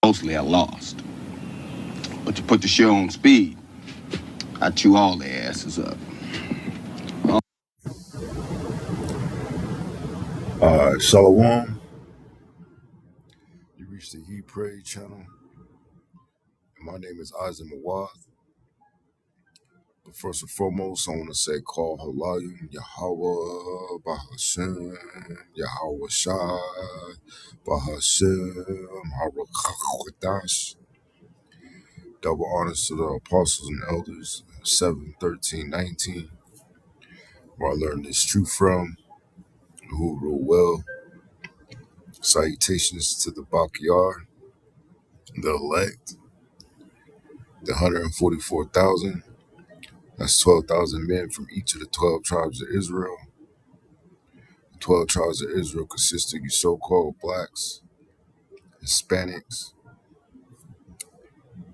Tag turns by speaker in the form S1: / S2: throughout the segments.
S1: mostly are lost. But you put the show on speed, I chew all their asses up.
S2: Shalom. You reached the He Pray channel. My name is Isaac Mawath. But first and foremost, I want to say call Halayim, Yahweh, Bahashem, Yahweh Shai, Bahashem, Harakakadash. Double honors to the apostles and elders, 7, 13, 19, where I learned this truth from, who rule well. Salutations to the Backyard, the elect, the 144,000. That's 12,000 men from each of the 12 tribes of Israel. The 12 tribes of Israel consist of you so-called blacks, Hispanics,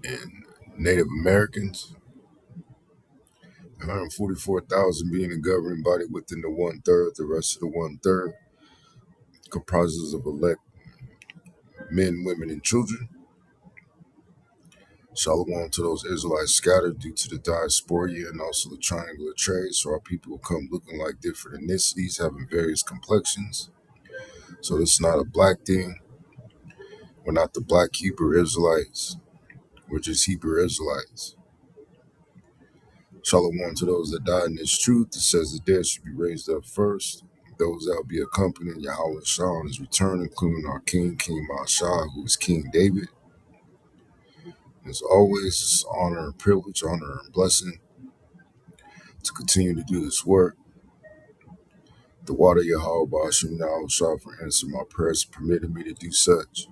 S2: and Native Americans. 144,000 being a governing body within the one-third. The rest of the one-third comprises of elect men, women, and children. Shalom to those Israelites scattered due to the diaspora and also the triangular trade. So our people will come looking like different ethnicities, having various complexions. So this is not a black thing. We're not the black Hebrew Israelites. We're just Hebrew Israelites. Shalom to those that died in this truth. It says the dead should be raised up first. Those that will be accompanying Yahweh Shah on his return, including our King, King Mashah, who is King David. As always, it's an honor and privilege, honor and blessing to continue to do this work. The water Yahweh Ba'ashim Yahweh Shah for answering my prayers permitted me to do such.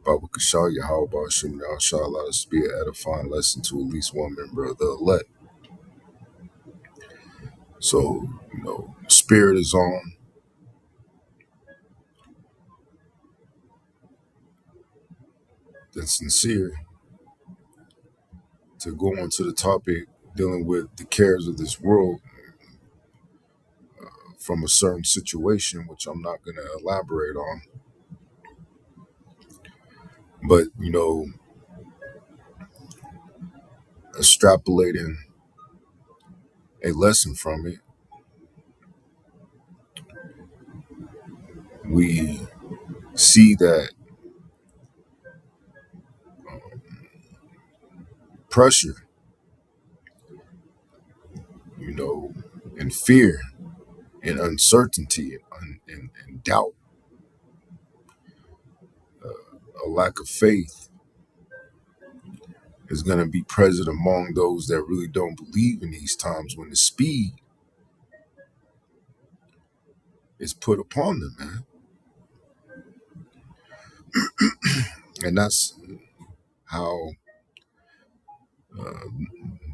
S2: Baba Kashal Yahweh Ba'ashim Yahweh Shah allowed us to be an edifying lesson to at least one member of the elect. So, spirit is on. And sincere to go on to the topic dealing with the cares of this world from a certain situation, which I'm not going to elaborate on. But, extrapolating a lesson from it, we see that pressure, and fear and uncertainty and doubt, a lack of faith is going to be present among those that really don't believe in these times when the speed is put upon them, man. And that's how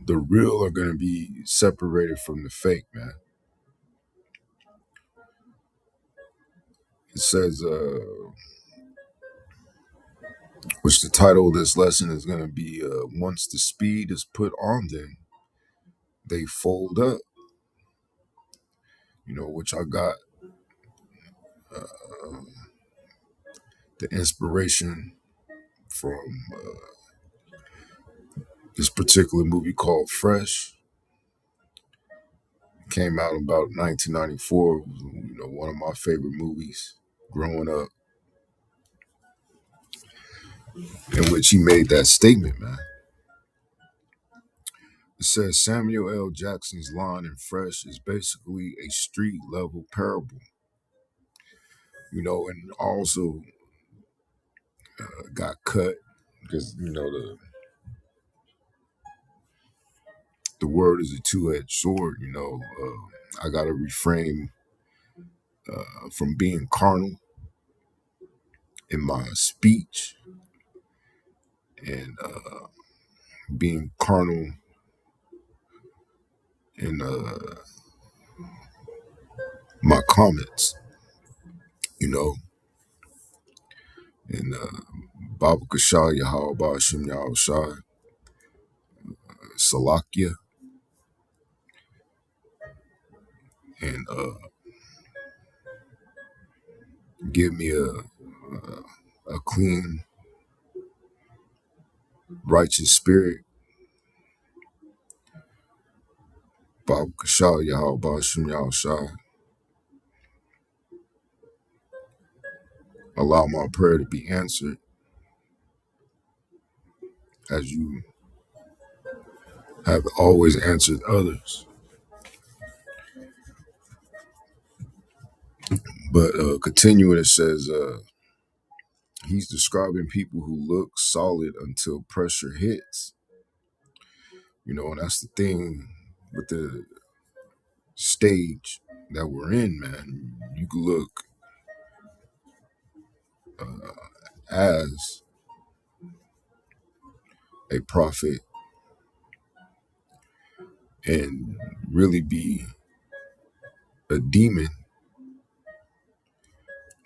S2: the real are going to be separated from the fake, man. It says, which the title of this lesson is going to be, once the speed is put on them, they fold up, which I got the inspiration from this particular movie called Fresh. It came out about 1994. It was, one of my favorite movies growing up, in which he made that statement, man. It says Samuel L. Jackson's line in Fresh is basically a street level parable, and also got cut because, the word is a two-edged sword. I got to refrain from being carnal in my speech and being carnal in my comments, and Baba Kashal Yahweh Ba'ashim Yahweh Shai, Salakia, and give me a clean righteous spirit, Bob Kashal Yahweh Shum Shai. Allow my prayer to be answered as you have always answered others. But continuing, it says, he's describing people who look solid until pressure hits. And that's the thing with the stage that we're in, man. You can look as a prophet and really be a demon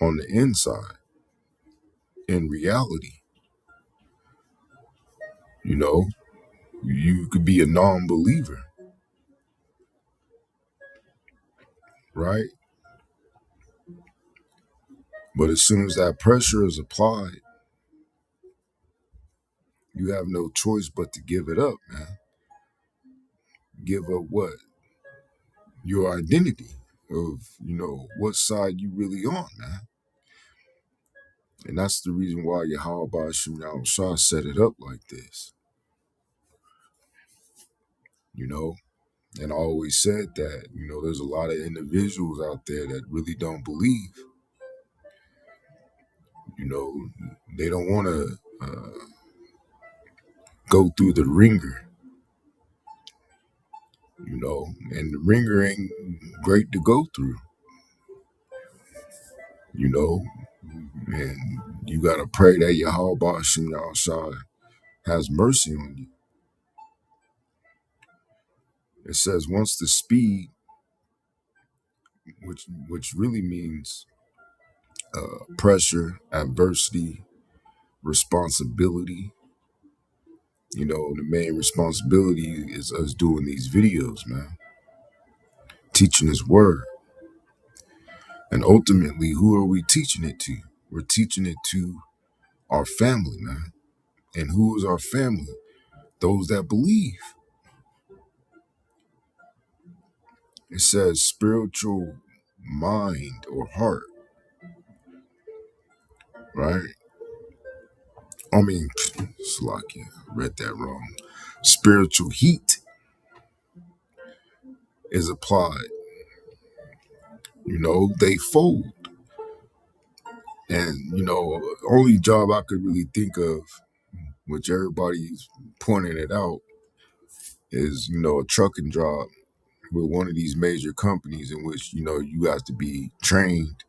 S2: on the inside. In reality, you could be a non-believer, right? But as soon as that pressure is applied, you have no choice but to give it up, man. Give up what? Your identity of, what side you really on, man. And that's the reason why Yahweh Shem Shah set it up like this, And I always said that, there's a lot of individuals out there that really don't believe, they don't want to go through the ringer, and the ringer ain't great to go through, and you got to pray that Yahweh Shem Shah has mercy on you. It says once the speed, which really means pressure, adversity, responsibility. The main responsibility is us doing these videos, man, teaching his word. And ultimately, who are we teaching it to? We're teaching it to our family, man. And who is our family? Those that believe. It says spiritual mind or heart, right? I mean, Slakia, read that wrong. Spiritual heat is applied. They fold. And, only job I could really think of, which everybody's pointing it out, is, a trucking job with one of these major companies in which, you have to be trained.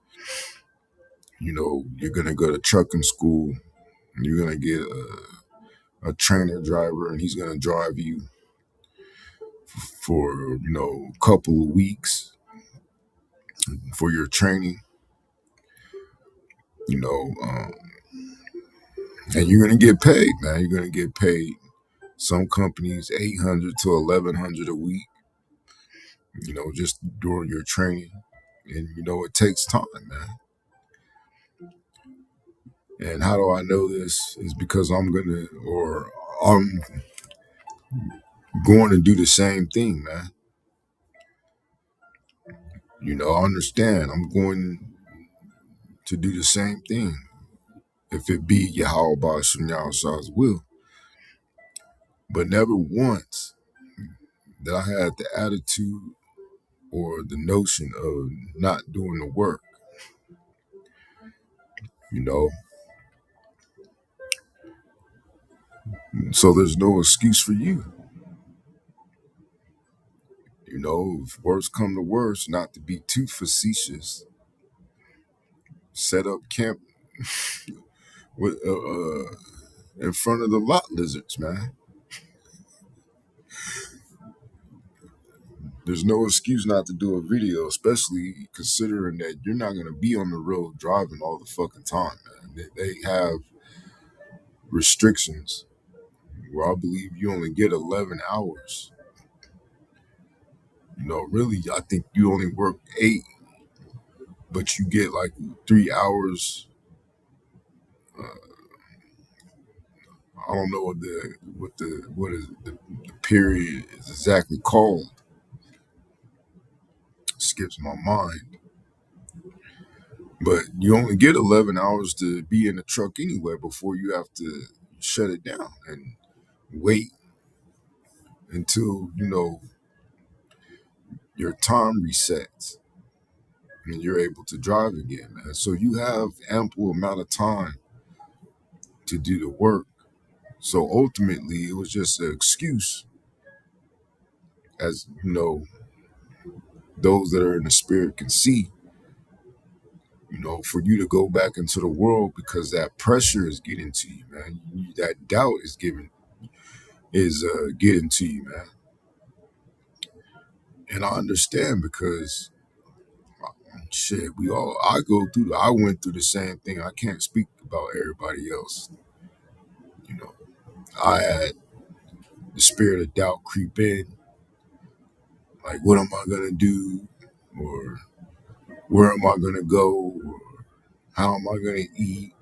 S2: You're going to go to trucking school. You're going to get a trainer driver, and he's going to drive you for, a couple of weeks for your training, and you're going to get paid, man. You're going to get paid. Some companies $800 to $1,100 a week, just during your training. And, it takes time, man. And how do I know this? Is because I'm going to do the same thing, man. I understand. I'm going to do the same thing. If it be Yahweh Shem Shah's will. But never once that I had the attitude or the notion of not doing the work, So there's no excuse for you. If worse come to worse, not to be too facetious, set up camp with in front of the lot lizards, man. There's no excuse not to do a video, especially considering that you're not going to be on the road driving all the fucking time, man. They have restrictions where I believe you only get 11 hours. Really, I think you only work 8, but you get like 3 hours. I don't know what the period is exactly called. Skips my mind. But you only get 11 hours to be in the truck anyway before you have to shut it down and wait until, your time resets and you're able to drive again, man. So you have ample amount of time to do the work. So ultimately, it was just an excuse, as those that are in the spirit can see, for you to go back into the world because that pressure is getting to you, man. That doubt is getting to you, man. And I understand because shit, I went through the same thing. I can't speak about everybody else. You know, I had the spirit of doubt creep in, like, what am I gonna do? Or where am I gonna go? Or how am I gonna eat?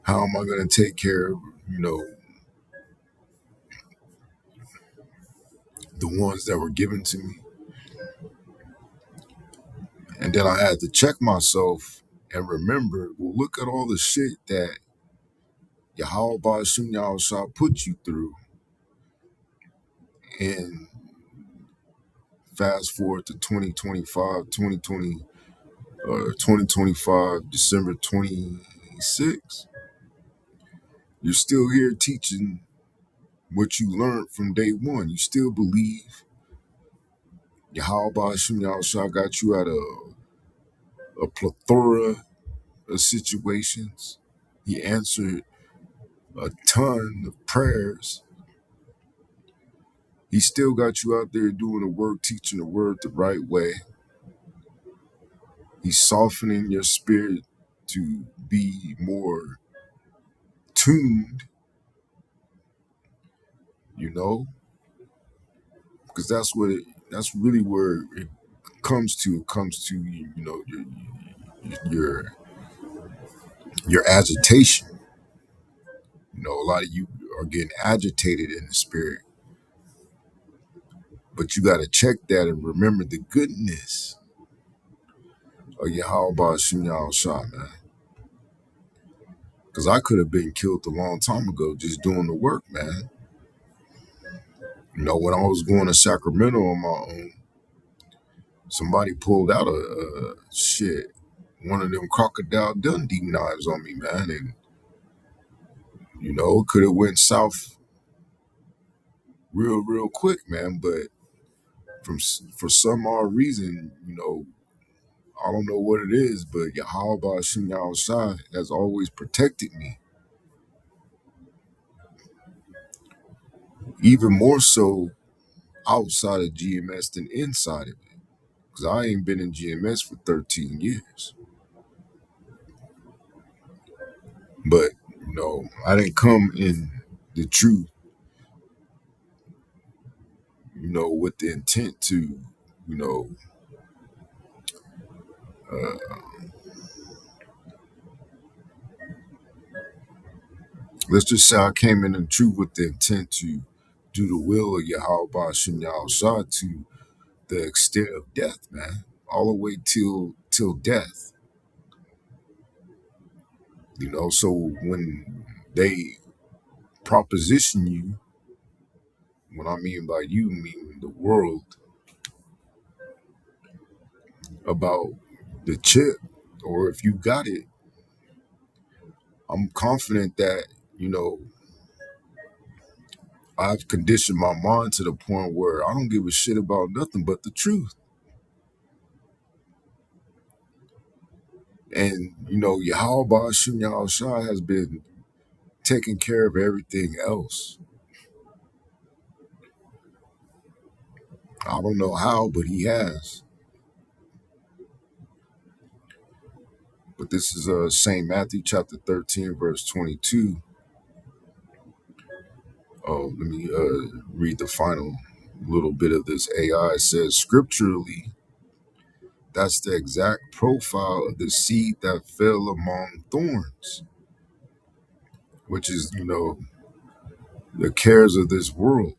S2: How am I gonna take care of, you know, the ones that were given to me? And then I had to check myself and remember, well, look at all the shit that Yahweh Ba'ashim Yahweh put you through. And fast forward to 2025, December 26th, you're still here teaching what you learned from day one. You still believe Yahweh Ba'ashim Yahweh got you out of a plethora of situations. He answered a ton of prayers. He still got you out there doing the work, teaching the word the right way. He's softening your spirit to be more tuned, because that's really where it comes to. It comes to your your agitation. A lot of you are getting agitated in the spirit, but you got to check that and remember the goodness of Yahweh Ba'ashim Yahweh, man. Because I could have been killed a long time ago just doing the work, man. When I was going to Sacramento on my own, somebody pulled out one of them Crocodile Dundee knives on me, man. And, it could have went south real quick, man. But for some odd reason, I don't know what it is, but Yahweh Ba'ashim Yahweh has always protected me. Even more so outside of GMS than inside of it. Because I ain't been in GMS for 13 years. But, I didn't come in the truth, with the intent to, uh, let's just say I came in the truth with the intent to do the will of Yahweh Ba'ashim Yahweh to the extent of death, man. All the way till death. So when they proposition you, what I mean by you, mean the world, about the chip, or if you got it, I'm confident that, I've conditioned my mind to the point where I don't give a shit about nothing but the truth. And, Yahweh Ba'ashim Yahweh has been taking care of everything else. I don't know how, but he has. But this is St. Matthew chapter 13, verse 22. Oh, let me read the final little bit of this AI. It says, scripturally, that's the exact profile of the seed that fell among thorns, which is, the cares of this world.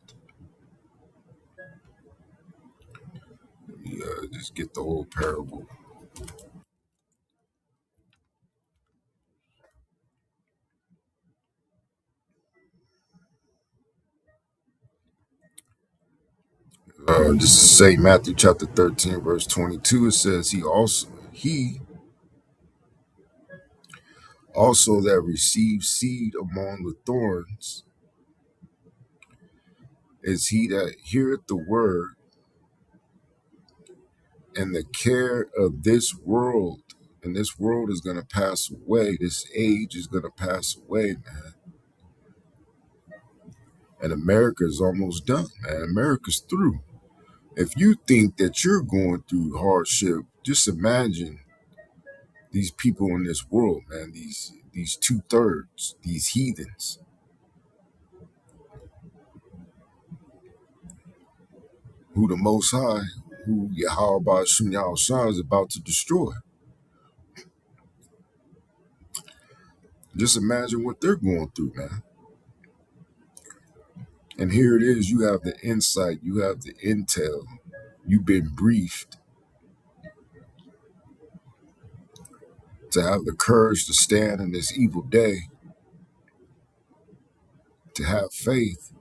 S2: Let me just get the whole parable. This is St. Matthew chapter 13, verse 22. It says, he also that receives seed among the thorns is he that heareth the word, and the care of this world. And this world is going to pass away. This age is going to pass away, man. And America is almost done, man. America's through. If you think that you're going through hardship, just imagine these people in this world, man. These 2/3, these heathens, who the Most High, who Yahweh Shem Shah is about to destroy. Just imagine what they're going through, man. And here it is, you have the insight, you have the intel, you've been briefed to have the courage to stand in this evil day, to have faith,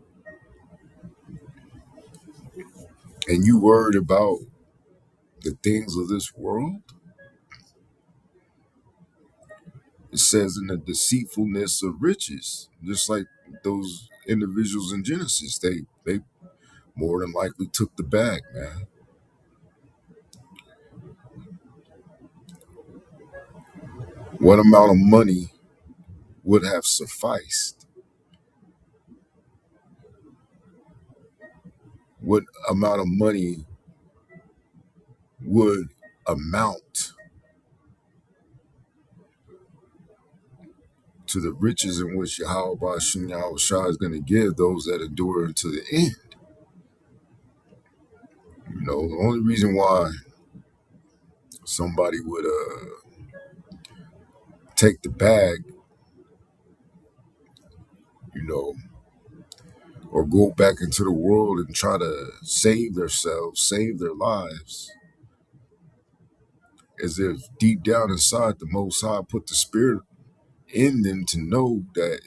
S2: and you worried about the things of this world. It says in the deceitfulness of riches, just like those individuals in Genesis, they more than likely took the bag, man. What amount of money would have sufficed? What amount of money would amount to the riches in which Yahweh Shem Shah is going to give those that endure to the end? You know, the only reason why somebody would take the bag, you know, or go back into the world and try to save themselves, save their lives, as if deep down inside the Most High put the spirit in them to know that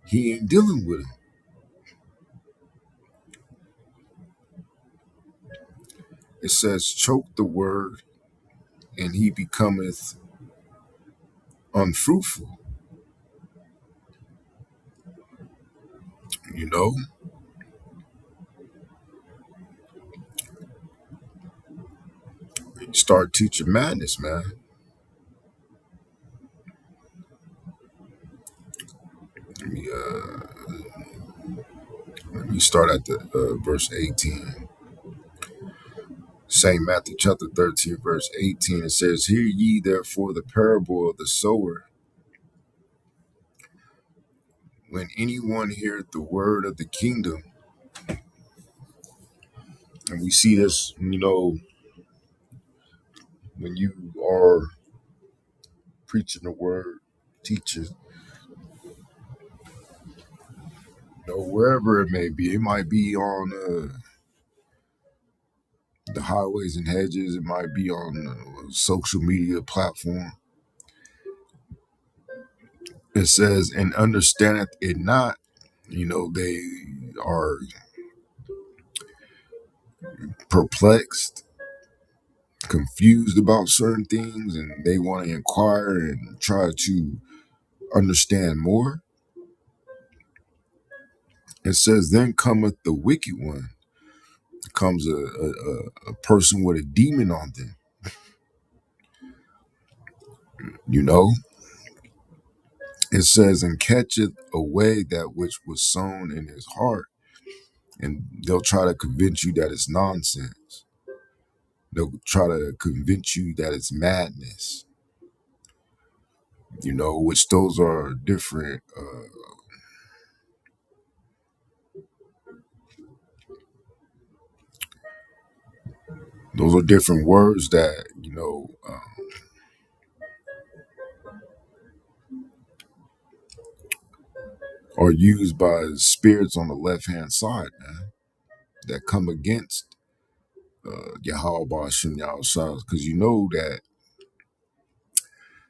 S2: he ain't dealing with them. It says, choke the word and he becometh unfruitful. You know, start teaching madness, man. Let me, let me start at the verse 18. St. Matthew chapter 13, verse 18. It says, hear ye therefore the parable of the sower. When anyone heareth the word of the kingdom, and we see this, you know, when you are preaching the word, teaching, you know, wherever it may be, it might be on the highways and hedges, it might be on a social media platform. It says, and understandeth it not. You know, they are perplexed, confused about certain things, and they want to inquire and try to understand more. It says, then cometh the wicked one. Comes a person with a demon on them. You know, it says, and catcheth away that which was sown in his heart. And they'll try to convince you that it's nonsense. They'll try to convince you that it's madness. You know, which those are different. Those are different words that, you know, are used by spirits on the left hand side, man, that come against Yahweh Bashim Yahushua, because you know that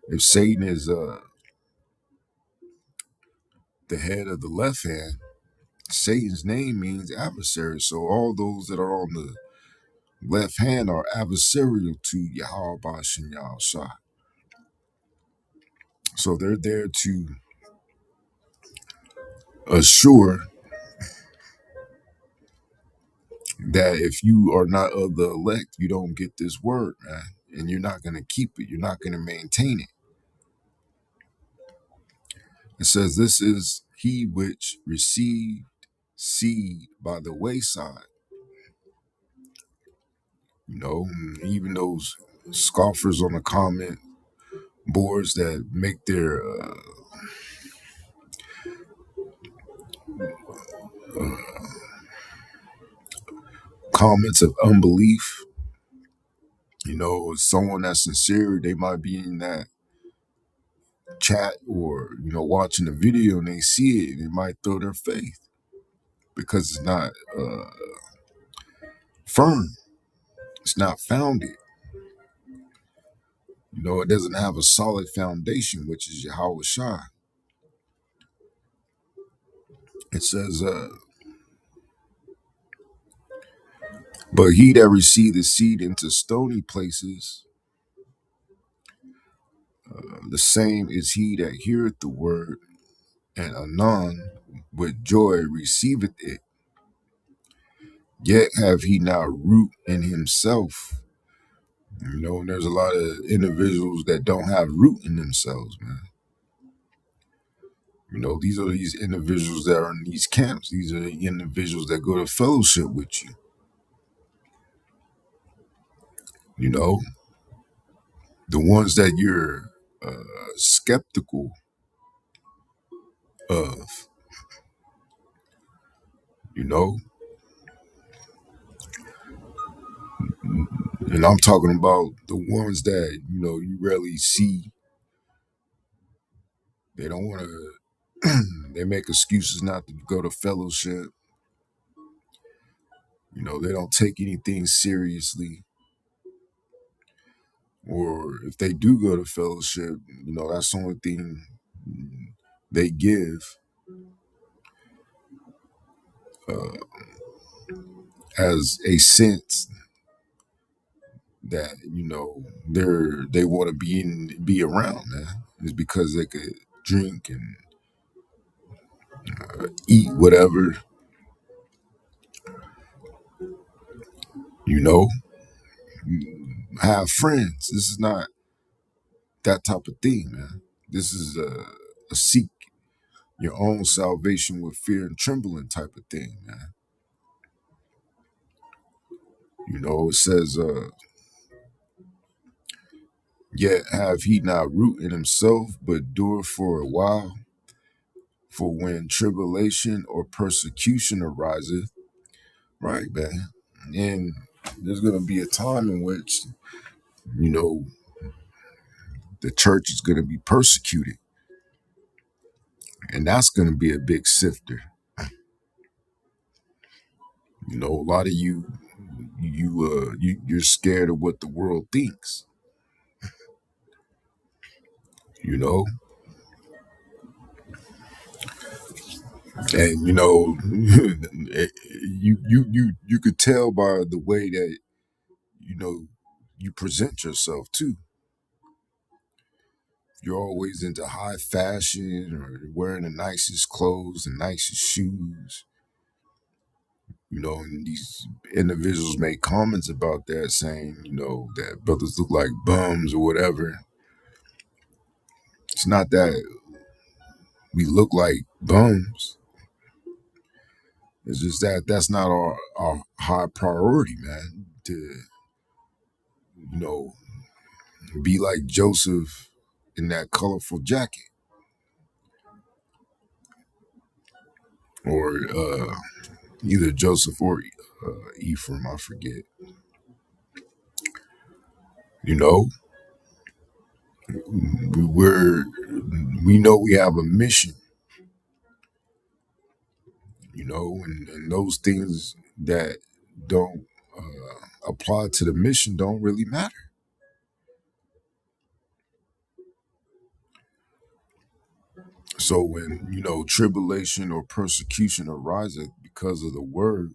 S2: if Satan is the head of the left hand, Satan's name means adversary. So all those that are on the left hand are adversarial to Yahweh Bashim Yahushua. So they're there to assure that if you are not of the elect, you don't get this word, man, and you're not going to keep it. You're not going to maintain it. It says, "This is he which received seed by the wayside." You know, even those scoffers on the comment boards that make their comments of unbelief. You know, someone that's sincere, they might be in that chat or, watching the video and they see it and they might throw their faith because it's not firm. It's not founded. You know, it doesn't have a solid foundation, which is Yahweh Shai. It says, but he that received the seed into stony places, the same is he that heareth the word, and anon with joy receiveth it. Yet have he not root in himself. You know, and there's a lot of individuals that don't have root in themselves, man. You know, these are these individuals that are in these camps. These are the individuals that go to fellowship with you. You know, the ones that you're skeptical of, you know, and I'm talking about the ones that, you rarely see. They don't want to, they make excuses not to go to fellowship. You know, they don't take anything seriously. Or if they do go to fellowship, that's the only thing they give as a sense that, they want to be around, man. It's because they could drink and eat whatever, you know, have friends. This is not that type of thing, man. This is a seek your own salvation with fear and trembling type of thing, man. You know, it says, yet have he not root in himself, but dure for a while. For when tribulation or persecution ariseth, right, man? And there's going to be a time in which, you know, the church is going to be persecuted. And that's going to be a big sifter. You know, a lot of you're scared of what the world thinks, you know? And you could tell by the way that, you present yourself too. You're always into high fashion or wearing the nicest clothes and nicest shoes. You know, and these individuals make comments about that, saying, that brothers look like bums or whatever. It's not that we look like bums. It's just that that's not our high priority, man. To, know, be like Joseph in that colorful jacket. Or either Joseph or Ephraim, I forget. You know, we know we have a mission and those things that don't apply to the mission don't really matter. So when, tribulation or persecution arises because of the word,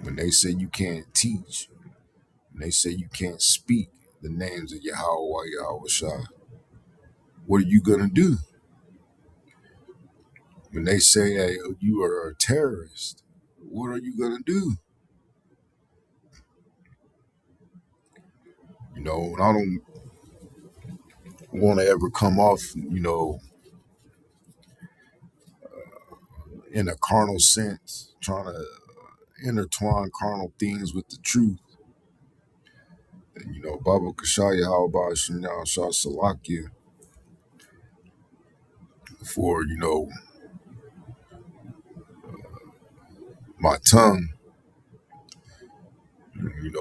S2: when they say you can't teach, when they say you can't speak the names of Yahweh or Yahweh Shai, what are you going to do? When they say, hey, you are a terrorist, what are you going to do? And I don't want to ever come off, in a carnal sense, trying to intertwine carnal things with the truth. And, Baba Kashaya, how about Shinyan Shah Salakia for, my tongue,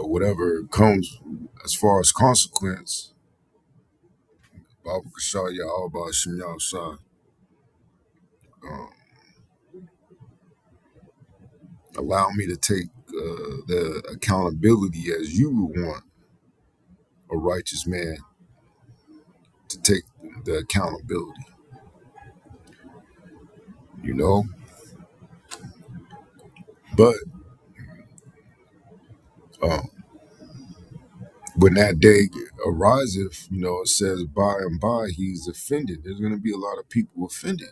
S2: whatever comes as far as consequence. Baba Kashaya, how about Shinyan Shah, um, allow me to take the accountability as you would want a righteous man to take the accountability, you know? But um, when that day arises, it says by and by he's offended. There's going to be a lot of people offended.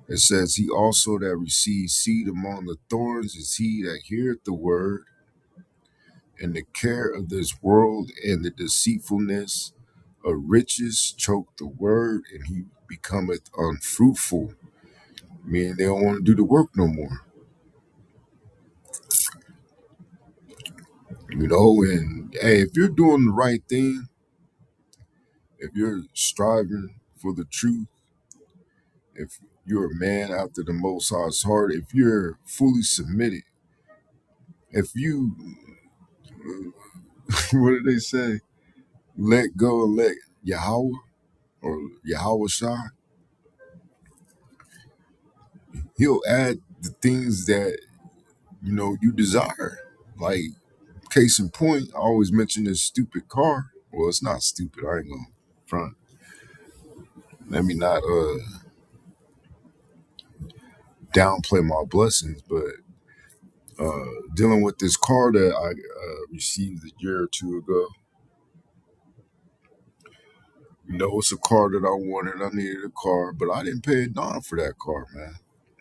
S2: It says he also that receives seed among the thorns is he that heareth the word, and the care of this world and the deceitfulness of riches choke the word, and he becometh unfruitful. Meaning they don't want to do the work no more. And hey, if you're doing the right thing, if you're striving for the truth, if you're a man after the Most High's heart, if you're fully submitted, if you, what did they say? Let go and let Yahweh or Yahweh Shai, he'll add the things that, you desire. Like, case in point, I always mention this stupid car. Well, it's not stupid. I ain't gonna front. Let me not downplay my blessings, but dealing with this car that I received a year or two ago. It's a car that I wanted. I needed a car, but I didn't pay a dime for that car, man.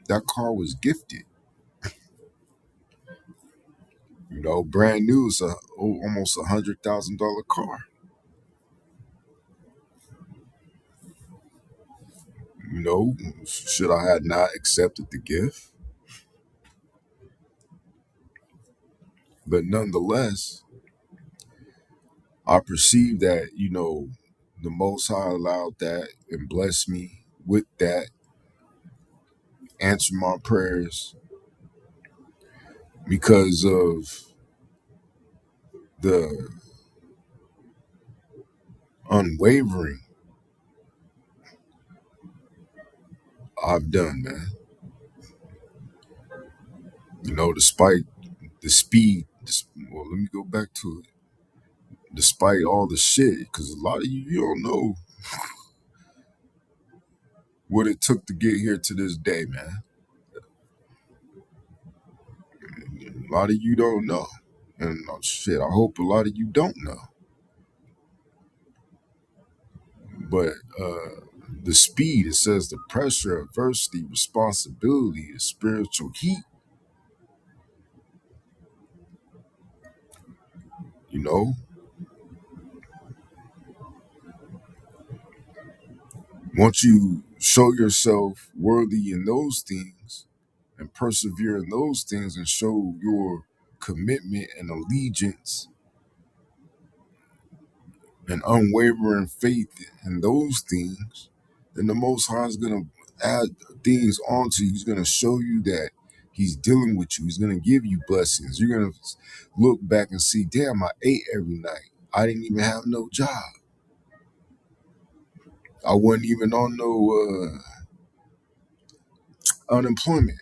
S2: That car was gifted. Brand new. It's almost $100,000 car. Should I have not accepted the gift? But nonetheless, I perceive that, the Most High allowed that and blessed me with that, answered my prayers because of the unwavering I've done, man. Despite the speed, well, let me go back to it. Despite all the shit, because a lot of you don't know what it took to get here to this day, man. A lot of you don't know. And shit, I hope a lot of you don't know. But the speed, it says the pressure, adversity, responsibility, the spiritual heat, you know. Once you show yourself worthy in those things and persevere in those things and show your commitment and allegiance and unwavering faith in those things, then the Most High is going to add things onto you. He's going to show you that he's dealing with you. He's going to give you blessings. You're going to look back and see, damn, I ate every night. I didn't even have no job. I wasn't even on no unemployment.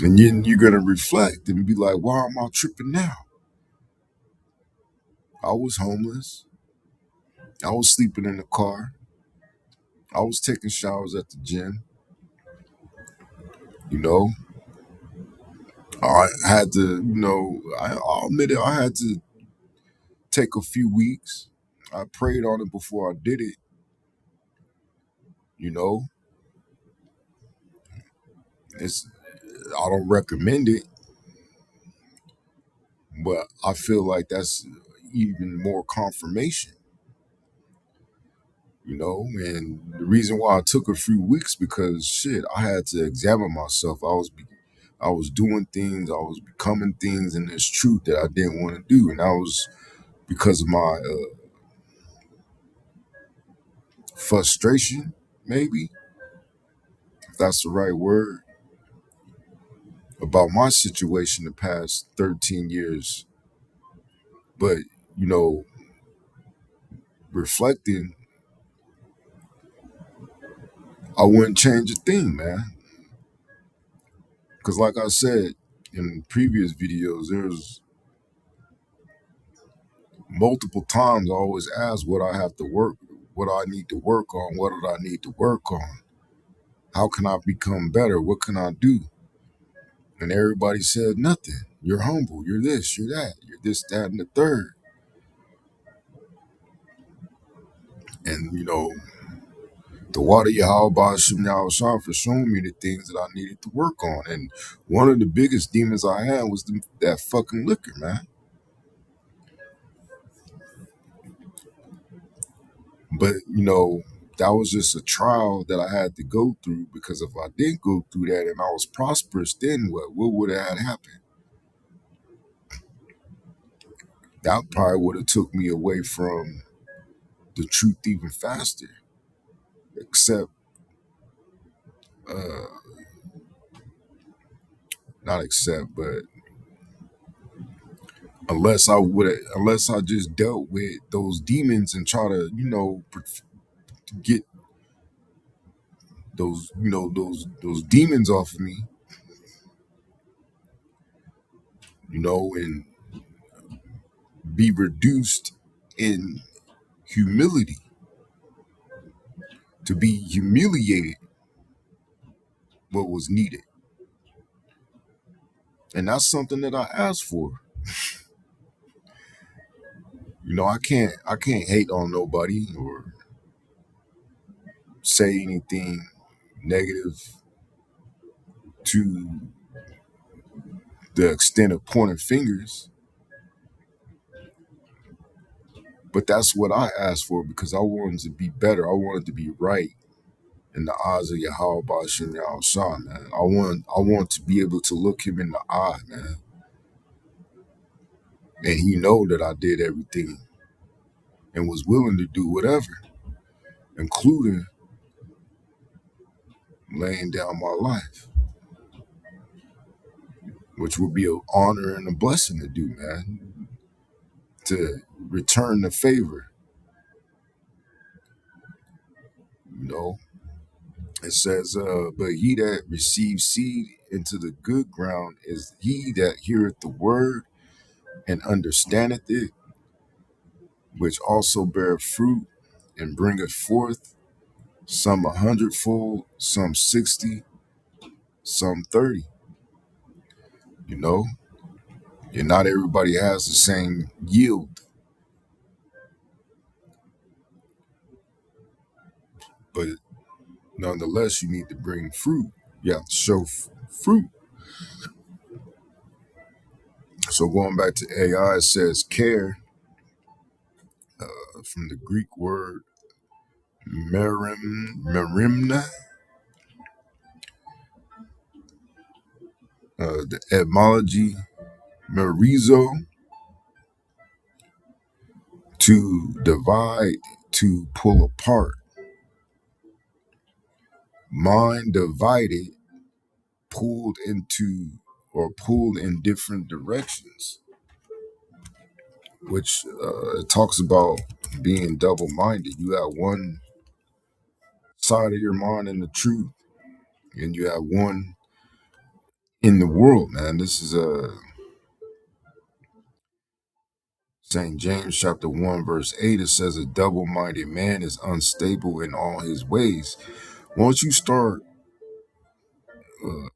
S2: And then you're gonna reflect and be like, why am I tripping now? I was homeless. I was sleeping in the car. I was taking showers at the gym. You know, I had to, I'll admit it, I had to take a few weeks. I prayed on it before I did it, you know. It's I don't recommend it, but I feel like that's even more confirmation, and the reason why I took a few weeks because shit, I had to examine myself. I was doing things, I was becoming things in this truth that I didn't want to do, and that was because of my frustration, maybe if that's the right word, about my situation the past 13 years. But you know, reflecting, I wouldn't change a thing, man. Because like I said in previous videos, there's multiple times I always ask what I have to work, what I need to work on, what did I need to work on? How can I become better? What can I do? And everybody said nothing. You're humble. You're this, you're that. You're this, that, and the third. And, the water Yahweh Shem Yahweh for showing me the things that I needed to work on. And one of the biggest demons I had was that fucking liquor, man. But, that was just a trial that I had to go through because if I didn't go through that and I was prosperous, then what would have happened? That probably would have took me away from the truth even faster. Except, not except, but unless I just dealt with those demons and try to, get those demons off of me, and be reduced in humility, to be humiliated, what was needed. And that's something that I asked for. I can't hate on nobody or say anything negative to the extent of pointing fingers. But that's what I asked for because I wanted to be better. I wanted to be right in the eyes of Yahweh Ba'ashem Yahweh, man. I want to be able to look him in the eye, man. And he know that I did everything and was willing to do whatever, including laying down my life, which would be an honor and a blessing to do, man. To return the favor, you know. It says, but he that receives seed into the good ground is he that heareth the word and understandeth it, which also beareth fruit and bringeth forth some 100-fold, some 60, some 30. You know, and not everybody has the same yield, but nonetheless, you need to bring fruit. You have to show fruit. So going back to AI, it says care, from the Greek word merimna, the etymology merizo, to divide, to pull apart. Mind divided, pulled into or pulled in different directions. which it talks about being double-minded. You have one side of your mind in the truth, and you have one in the world, man. This is St. James chapter 1, verse 8. It says a double-minded man is unstable in all his ways. Once you start uh,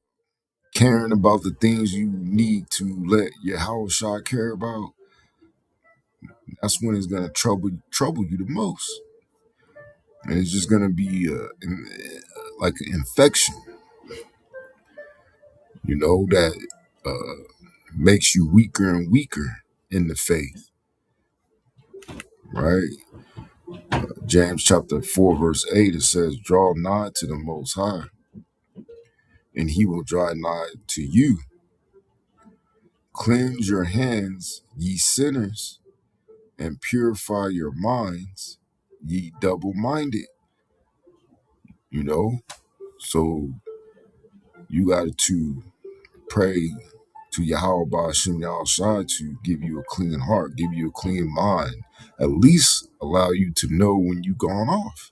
S2: caring about the things you need to let your house care about, that's when it's gonna trouble you the most, and it's just gonna be like an infection, that makes you weaker and weaker in the faith, right? James chapter 4, verse 8, it says, "Draw nigh to the Most High, and He will draw nigh to you. Cleanse your hands, ye sinners, and purify your minds, ye double-minded." You know, so you got to pray to Yahweh Ba'Shem Yahushua to give you a clean heart, give you a clean mind, at least allow you to know when you've gone off,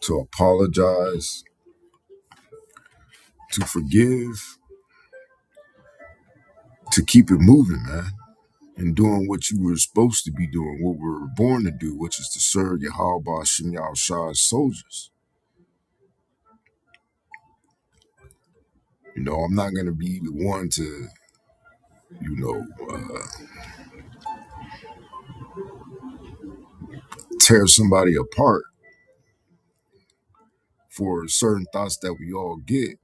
S2: to apologize, to forgive, to keep it moving, man, and doing what you were supposed to be doing, what we were born to do, which is to serve Yahweh Ba'Shem Yahushua's soldiers. I'm not going to be the one to, tear somebody apart for certain thoughts that we all get,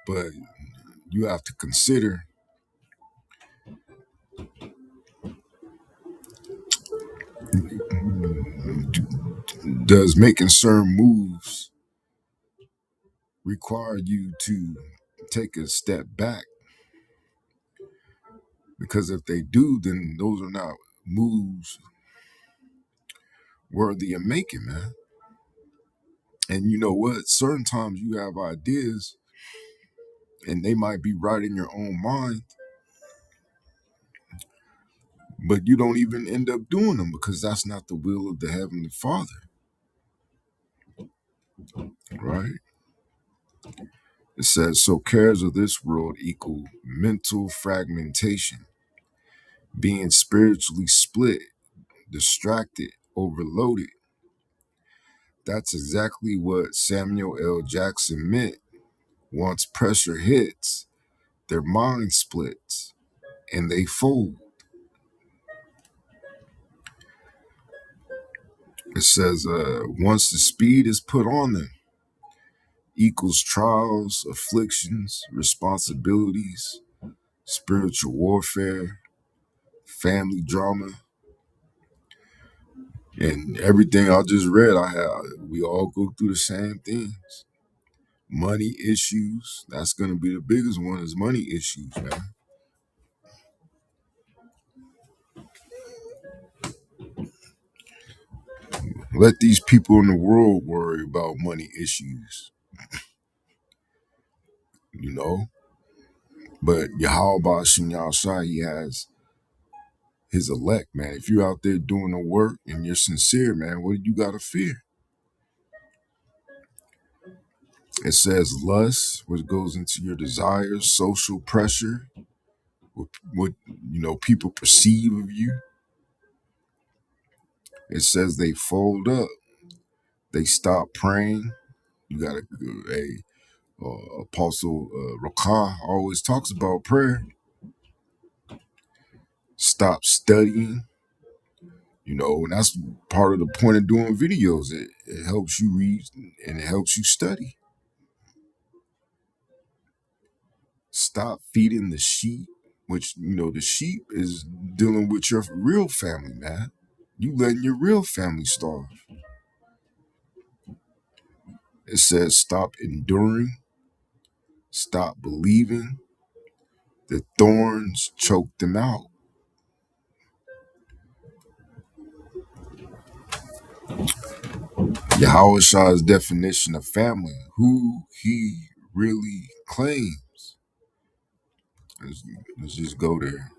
S2: but you have to consider, does making certain moves require you to take a step back? Because if they do, then those are not moves worthy of making, man. And you know what? Certain times you have ideas and they might be right in your own mind, but you don't even end up doing them because that's not the will of the Heavenly Father, right? It says, so cares of this world equal mental fragmentation, being spiritually split, distracted, overloaded. That's exactly what Samuel L. Jackson meant. Once pressure hits, their mind splits and they fold. It says, once the speed is put on them, equals trials, afflictions, responsibilities, spiritual warfare, family drama, and everything I just read. We all go through the same things. Money issues, that's going to be the biggest one, is money issues, man. Let these people in the world worry about money issues, you know. But Yahweh Ba'Shem Yahushua, he has his elect, man. If you're out there doing the work and you're sincere, man, what do you got to fear? It says lust, which goes into your desires, social pressure, what people perceive of you. It says they fold up, they stop praying. You got Apostle Rakah always talks about prayer. Stop studying, and that's part of the point of doing videos. It helps you read and it helps you study. Stop feeding the sheep, which, the sheep is dealing with your real family, man. You letting your real family starve. It says stop enduring, stop believing. The thorns choke them out. Yahushua's definition of family, who he really claims. Let's just go there.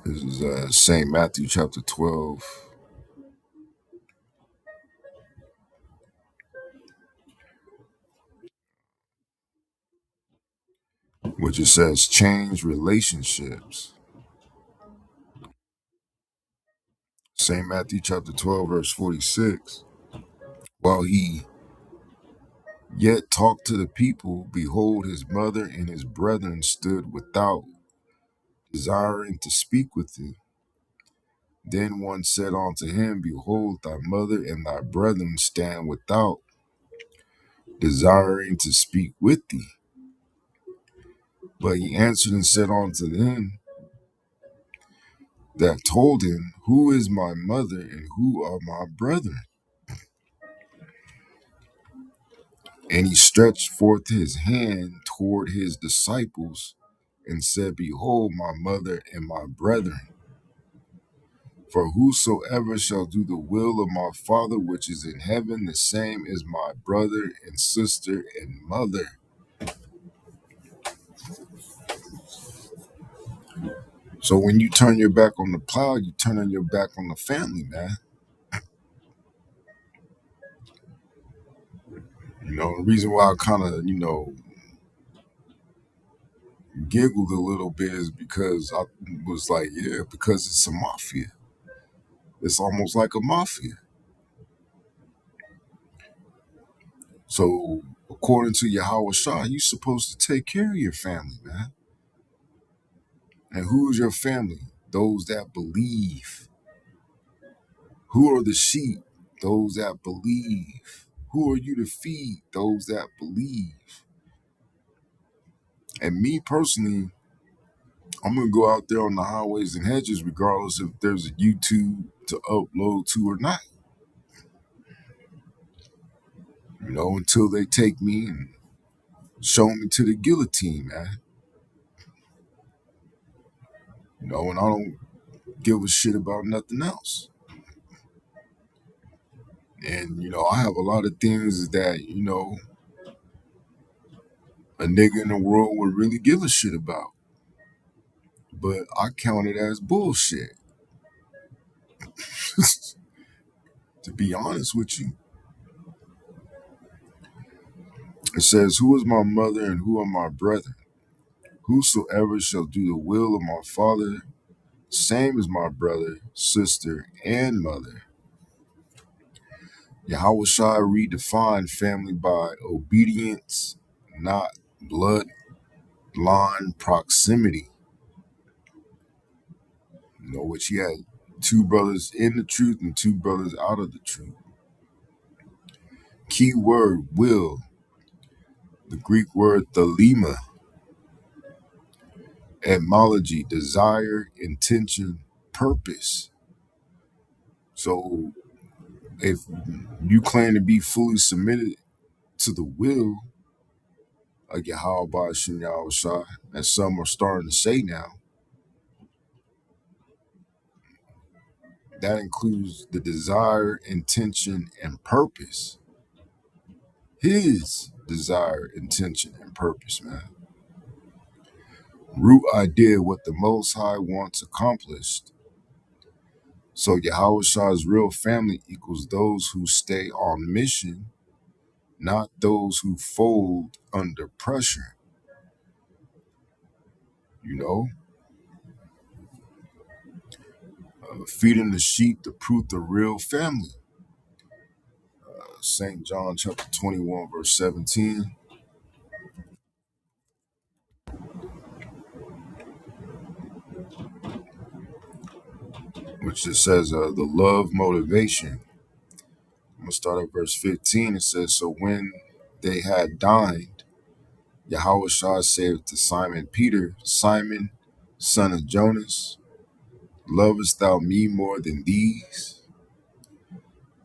S2: This is St. Matthew chapter 12, which it says, change relationships. St. Matthew chapter 12, verse 46. While he yet talked to the people, behold, his mother and his brethren stood without, desiring to speak with him. Then one said unto him, behold, thy mother and thy brethren stand without, desiring to speak with thee. But he answered and said unto them that told him, who is my mother and who are my brethren? And he stretched forth his hand toward his disciples and said, behold, my mother and my brethren. For whosoever shall do the will of my Father which is in heaven, the same is my brother and sister and mother. So when you turn your back on the plow, you turn on your back on the family, man. The reason why I kind of, giggled a little bit is because I was like, yeah, because it's a mafia. It's almost like a mafia. So according to Yahweh Shah, you're supposed to take care of your family, man. And who is your family? Those that believe. Who are the sheep? Those that believe. Who are you to feed? Those that believe. And me personally, I'm going to go out there on the highways and hedges regardless if there's a YouTube to upload to or not. Until they take me and show me to the guillotine, man. And I don't give a shit about nothing else. And, I have a lot of things that, a nigga in the world would really give a shit about. But I count it as bullshit. To be honest with you. It says, who is my mother and who are my brethren? Whosoever shall do the will of my Father, same as my brother, sister, and mother. Yahweh Shai redefined family by obedience, not bloodline proximity. Which he had two brothers in the truth and two brothers out of the truth. Key word, will. The Greek word thelema. Etymology, desire, intention, purpose. So if you claim to be fully submitted to the will of Yahweh Ba'ashem Yahweh Shai, as some are starting to say now, that includes the desire, intention, and purpose. His desire, intention, and purpose, man. Root idea what the Most High wants accomplished. So Yahweh Shah's real family equals those who stay on mission, not those who fold under pressure. Feeding the sheep to prove the real family. St. John chapter 21, verse 17. Which it says the love motivation. I'm going to start at verse 15. It says, so when they had dined, Yahweh Shah said to Simon Peter, Simon, son of Jonas, lovest thou me more than these?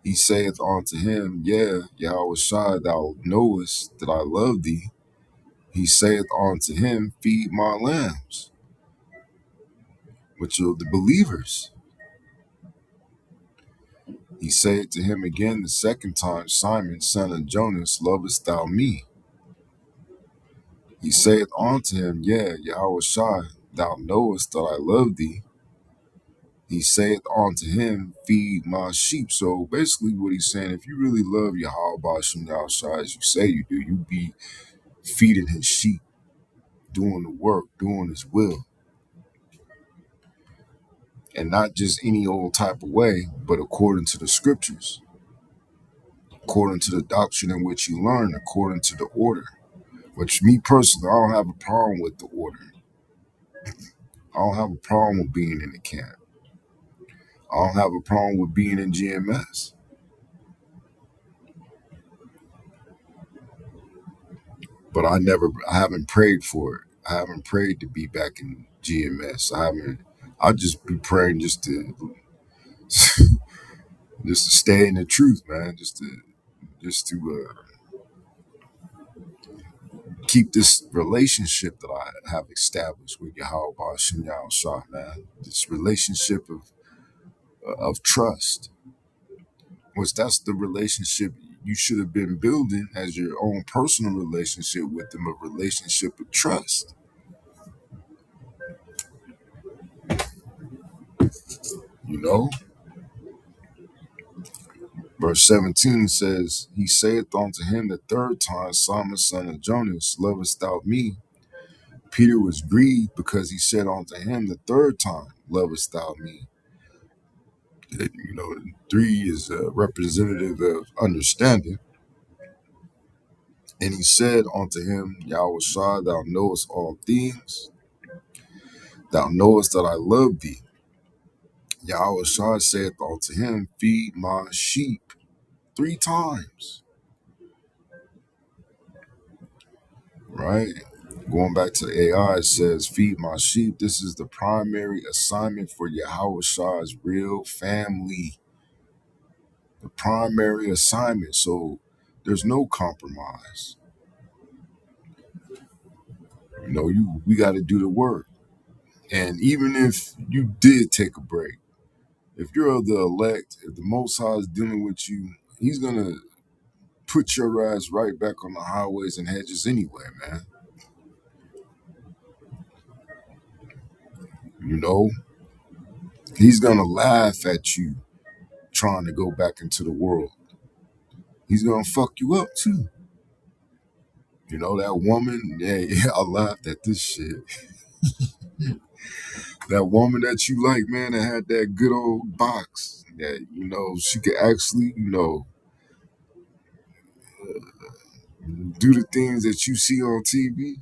S2: He saith unto him, yeah, Yahweh Shah, thou knowest that I love thee. He saith unto him, feed my lambs, which are the believers. He said to him again the second time, Simon, son of Jonas, lovest thou me? He saith unto him, Yeah, Yahweh Shai, thou knowest that I love thee. He saith unto him, Feed my sheep. So basically what he's saying, if you really love Yahweh Bashim Shai as you say you do, you be feeding his sheep, doing the work, doing his will. And not just any old type of way, but according to the scriptures, according to the doctrine in which you learn, according to the order. Which me personally, I don't have a problem with the order. I don't have a problem with being in the camp. I don't have a problem with being in GMS. But I haven't prayed for it. I haven't prayed to be back in GMS. I just be praying just to stay in the truth, man. Just to keep this relationship that I have established with Yahweh Bashim Yahweh Shah, man. This relationship of trust, which that's the relationship you should have been building as your own personal relationship with them, a relationship of trust. You know, verse 17 says, He saith unto him the third time, Simon, son of Jonas, lovest thou me? Peter was grieved because he said unto him the third time, Lovest thou me? You know, 3 is a representative of understanding. And he said unto him, Yahweh Shai, thou knowest all things. Thou knowest that I love thee. Yahweh Shai saith unto him, Feed my sheep. 3 times. Right? Going back to the AI, it says, Feed my sheep. This is the primary assignment for Yahweh Shai's real family. The primary assignment. So there's no compromise. You know, we got to do the work. And even if you did take a break, if you're of the elect, if the Most High is dealing with you, he's going to put your ass right back on the highways and hedges anyway, man. You know, he's going to laugh at you trying to go back into the world. He's going to fuck you up too. You know, that woman, yeah, I laughed at this shit. That woman that you like, man, that had that good old box that, you know, she could actually, you know, do the things that you see on TV.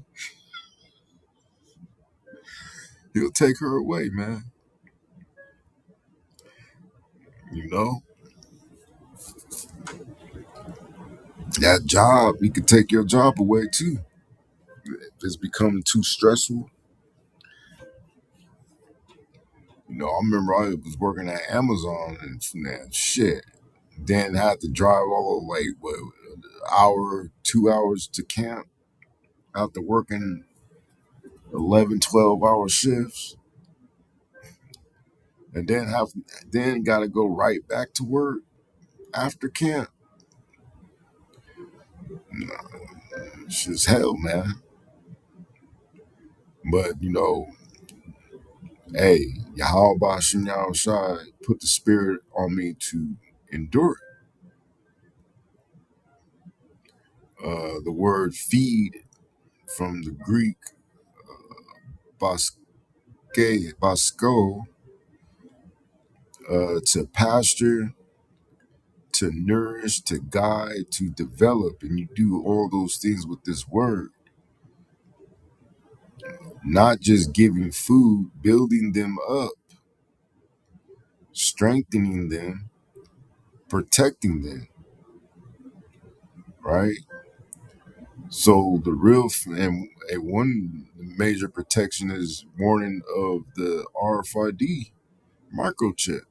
S2: He'll take her away, man. You know, that job, he could take your job away too. If it's becoming too stressful. You know, I remember I was working at Amazon and man, shit. Then had to drive all like what, an hour, 2 hours to camp after working 11, 12-hour shifts. And then got to go right back to work after camp. Nah, it's just hell, man. But, you know, hey, Yahweh Bashim Yahweh Shai put the spirit on me to endure it. The word feed from the Greek basko, to pasture, to nourish, to guide, to develop, and you do all those things with this word. Not just giving food, building them up, strengthening them, protecting them, right? So the real and one major protection is warning of the RFID microchip,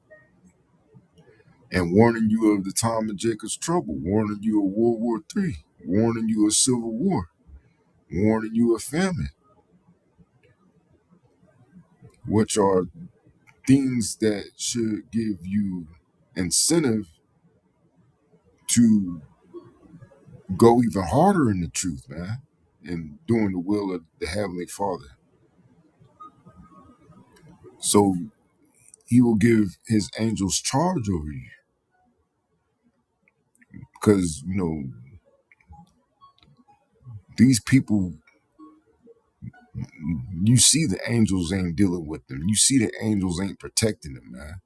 S2: and warning you of the time of Jacob's trouble, warning you of World War III, warning you of Civil War, warning you of famine, which are things that should give you incentive to go even harder in the truth, man. and doing the will of the Heavenly Father. So he will give his angels charge over you. Because, these people, you see the angels ain't dealing with them. You see the angels ain't protecting them, man.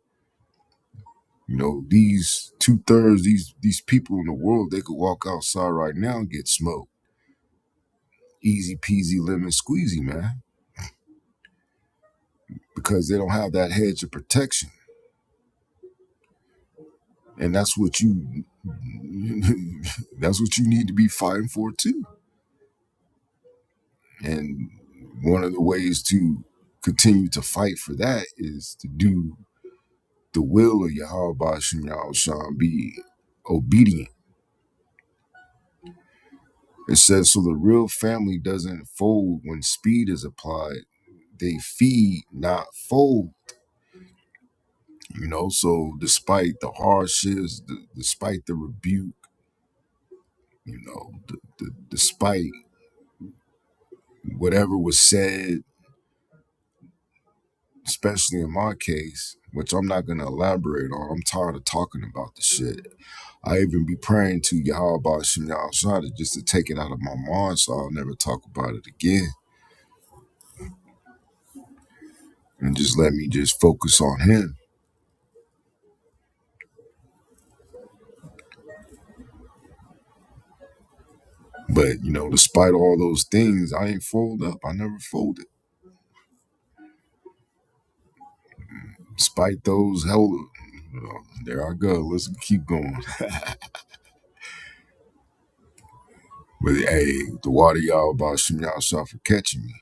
S2: These 2/3, these people in the world, they could walk outside right now and get smoked. Easy peasy lemon squeezy, man. Because they don't have that hedge of protection. And that's what you need to be fighting for too. And one of the ways to continue to fight for that is to do the will of Yahweh Bashim Yahushua, be obedient. It says, so the real family doesn't fold when speed is applied. They feed, not fold. So despite the hardships, despite the rebuke, despite whatever was said, especially in my case, which I'm not going to elaborate on. I'm tired of talking about the shit. I even be praying to Yahweh Bashim Yahushua just to take it out of my mind so I'll never talk about it again. And just let me just focus on him. But, despite all those things, I ain't fold up. I never folded. Despite those there I go. Let's keep going. But hey, the water y'all about Shem Yahshua for catching me.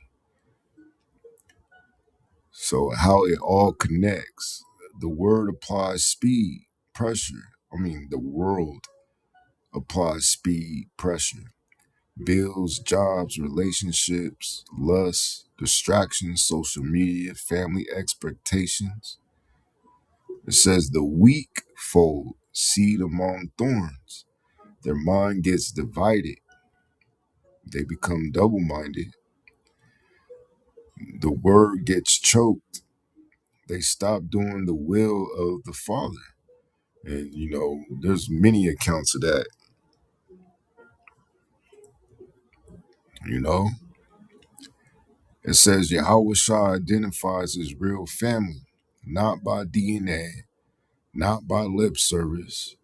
S2: So how it all connects. The word applies speed, pressure. The world applies speed, pressure. Bills, jobs, relationships, lust, distractions, social media, family expectations. It says the weak fold, seed among thorns. Their mind gets divided. They become double-minded. The word gets choked. They stop doing the will of the Father. And, there's many accounts of that. It says Yahweh Shah identifies his real family, not by DNA, not by lip service,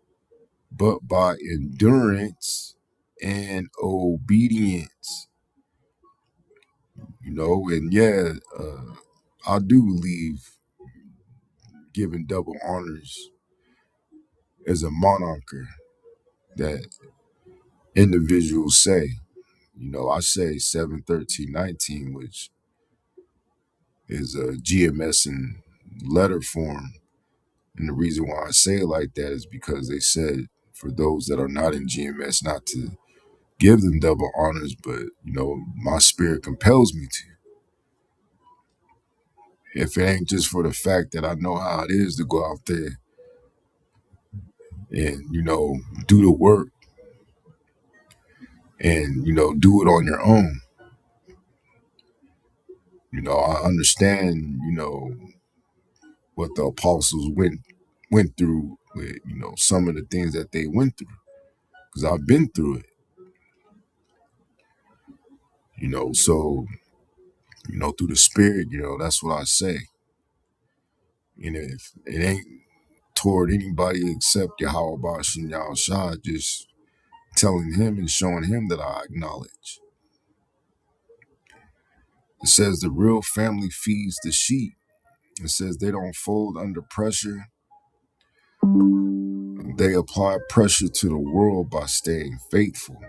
S2: but by endurance and obedience. And yeah, I do believe giving double honors as a moniker that individuals say. I say 71319, which is a GMS in letter form. And the reason why I say it like that is because they said for those that are not in GMS not to give them double honors, but, my spirit compels me to. If it ain't just for the fact that I know how it is to go out there and, do the work and, do it on your own. I understand, what the apostles went through with, some of the things that they went through. Because I've been through it. So, through the spirit, that's what I say. And if it ain't toward anybody except Yahweh Bashim Yahushua, just telling him and showing him that I acknowledge. It says the real family feeds the sheep. It says they don't fold under pressure. They apply pressure to the world by staying faithful.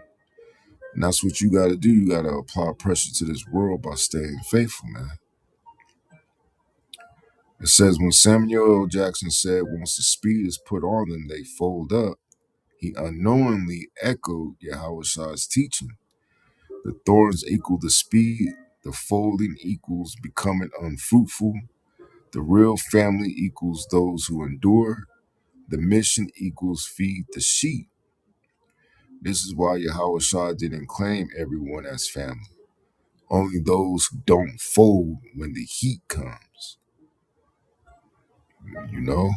S2: And that's what you got to do. You got to apply pressure to this world by staying faithful, man. It says when Samuel L. Jackson said, once the speed is put on them, they fold up, he unknowingly echoed Yahweh's teaching. The thorns equal the speed, the folding equals becoming unfruitful, the real family equals those who endure, the mission equals feed the sheep. This is why Yahweh Shah didn't claim everyone as family. Only those who don't fold when the heat comes. You know?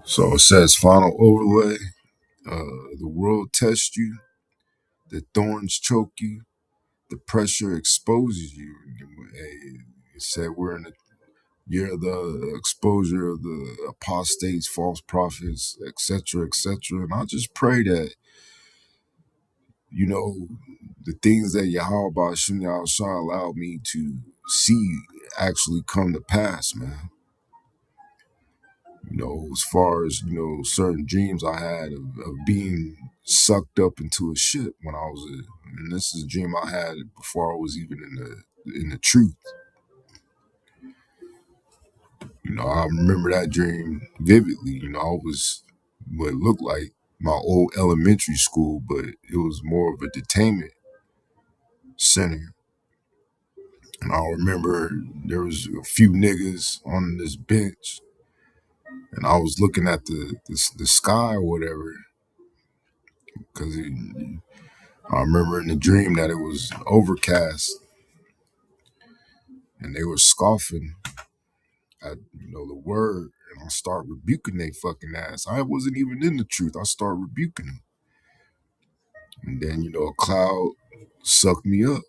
S2: So it says, final overlay. The world tests you. The thorns choke you. The pressure exposes you. It said we're in the year of the exposure of the apostates, false prophets, etc., etc. And I just pray that, you know, the things that Yahweh Ba'ashim Yahshua allowed me to see actually come to pass, man. You know, as far as, you know, certain dreams I had of being sucked up into a ship when I was and this is a dream I had before I was even in the truth. You know, I remember that dream vividly. You know, I was what looked like my old elementary school, but it was more of a detainment center. And I remember there was a few niggas on this bench, and I was looking at the sky or whatever, because I remember in the dream that it was overcast, and they were scoffing at, you know, the word, and I start rebuking they fucking ass. I wasn't even in the truth. I start rebuking them, and then, you know, a cloud sucked me up,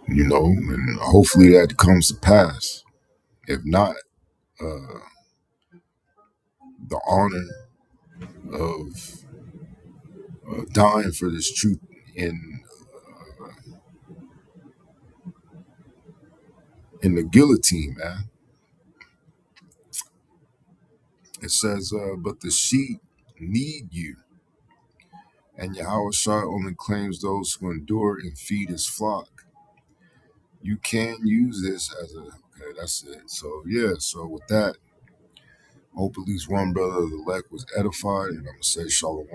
S2: you know, and hopefully that comes to pass. If not, the honor of dying for this truth in the guillotine, man. It says, but the sheep need you, and Yahweh Shah only claims those who endure and feed his flock. You can use this as a, okay, that's it. So, yeah, so with that, hope at least one brother of the elect was edified, and I'm going to say shalom.